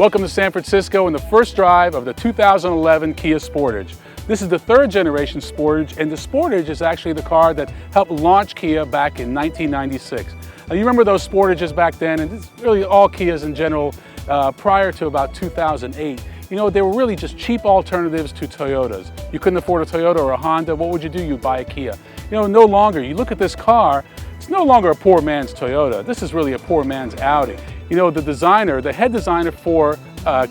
Welcome to San Francisco and the first drive of the 2011 Kia Sportage. This is the third generation Sportage, and the Sportage is actually the car that helped launch Kia back in 1996. Now you remember those Sportages back then, and it's really all Kias in general prior to about 2008. You know, they were really just cheap alternatives to Toyotas. You couldn't afford a Toyota or a Honda, what would you do? You'd buy a Kia. You know, no longer. You look at this car, it's no longer a poor man's Toyota. This is really a poor man's Audi. You know, the designer, the head designer for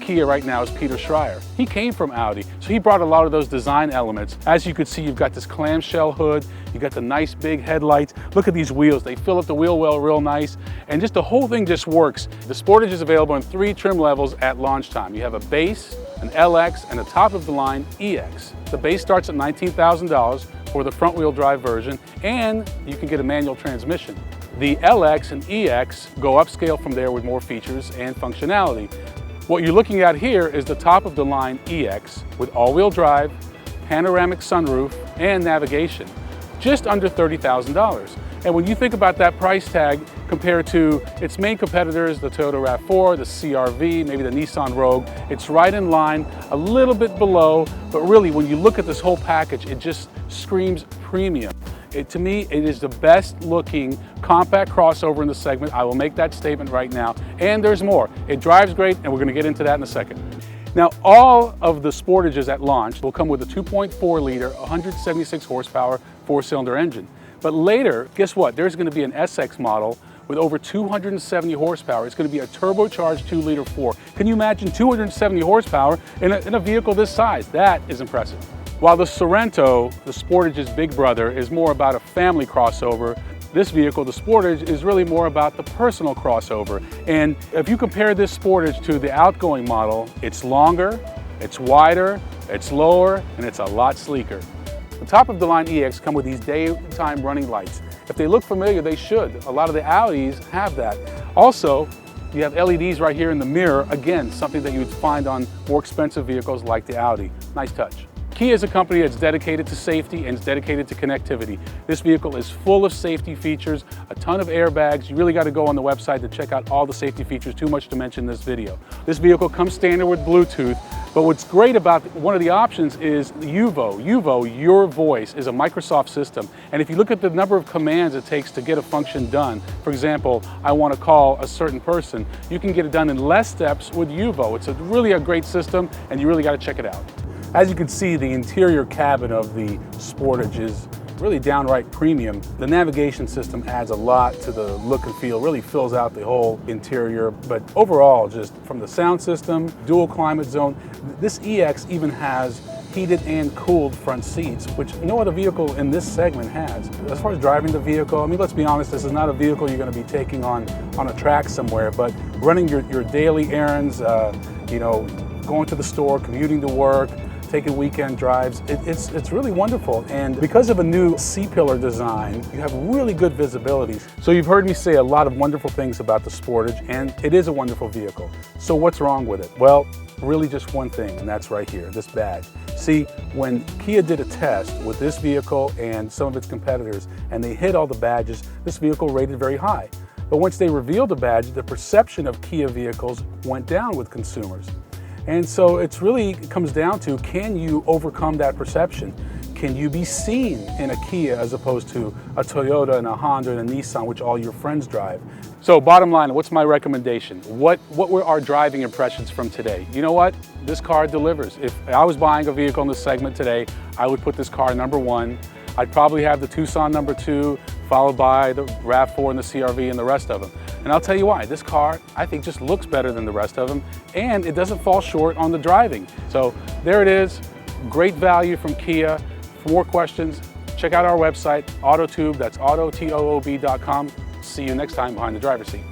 Kia right now is Peter Schreier. He came from Audi, so he brought a lot of those design elements. As you can see, you've got this clamshell hood, you got the nice big headlights. Look at these wheels, they fill up the wheel well real nice, and just the whole thing just works. The Sportage is available in 3 trim levels at launch time. You have a base, an LX, and a top-of-the-line EX. The base starts at $19,000 for the front-wheel drive version, and you can get a manual transmission. The LX and EX go upscale from there with more features and functionality. What you're looking at here is the top-of-the-line EX with all-wheel drive, panoramic sunroof, and navigation, just under $30,000. And when you think about that price tag compared to its main competitors, the Toyota RAV4, the CR-V, maybe the Nissan Rogue, it's right in line, a little bit below, but really when you look at this whole package, it just screams premium. To me, it is the best looking compact crossover in the segment. I will make that statement right now. And there's more. It drives great, and we're going to get into that in a second. Now, all of the Sportages at launch will come with a 2.4 liter, 176 horsepower, 4-cylinder engine. But later, guess what? There's going to be an SX model with over 270 horsepower. It's going to be a turbocharged 2-liter 4. Can you imagine 270 horsepower in a vehicle this size? That is impressive. While the Sorento, the Sportage's big brother, is more about a family crossover, this vehicle, the Sportage, is really more about the personal crossover. And if you compare this Sportage to the outgoing model, it's longer, it's wider, it's lower, and it's a lot sleeker. The top-of-the-line EX come with these daytime running lights. If they look familiar, they should. A lot of the Audis have that. Also, you have LEDs right here in the mirror. Again, something that you would find on more expensive vehicles like the Audi. Nice touch. Kia is a company that's dedicated to safety and it's dedicated to connectivity. This vehicle is full of safety features, a ton of airbags. You really got to go on the website to check out all the safety features, too much to mention in this video. This vehicle comes standard with Bluetooth, but what's great about one of the options is UVO. UVO, Your Voice, is a Microsoft system. And if you look at the number of commands it takes to get a function done, for example, I want to call a certain person, you can get it done in less steps with UVO. It's really a great system, and you really got to check it out. As you can see, the interior cabin of the Sportage is really downright premium. The navigation system adds a lot to the look and feel, really fills out the whole interior, but overall, just from the sound system, dual climate zone, this EX even has heated and cooled front seats, which no other vehicle in this segment has. As far as driving the vehicle, I mean, let's be honest, this is not a vehicle you're going to be taking on a track somewhere, but running your daily errands, you know, going to the store, commuting to work, taking weekend drives, it's really wonderful. And because of a new C-pillar design, you have really good visibility. So you've heard me say a lot of wonderful things about the Sportage, and it is a wonderful vehicle. So what's wrong with it? Well, really just one thing, and that's right here, this badge. See, when Kia did a test with this vehicle and some of its competitors, and they hit all the badges, this vehicle rated very high. But once they revealed the badge, the perception of Kia vehicles went down with consumers. And so it comes down to, can you overcome that perception? Can you be seen in a Kia as opposed to a Toyota and a Honda and a Nissan, which all your friends drive? So bottom line, what's my recommendation? What were our driving impressions from today? You know what? This car delivers. If I was buying a vehicle in this segment today, I would put this car number 1. I'd probably have the Tucson number 2, followed by the RAV4 and the CR-V and the rest of them. And I'll tell you why, this car, I think, just looks better than the rest of them, and it doesn't fall short on the driving. So there it is, great value from Kia. For more questions, check out our website, AutoTube, that's autotoob.com. See you next time behind the driver's seat.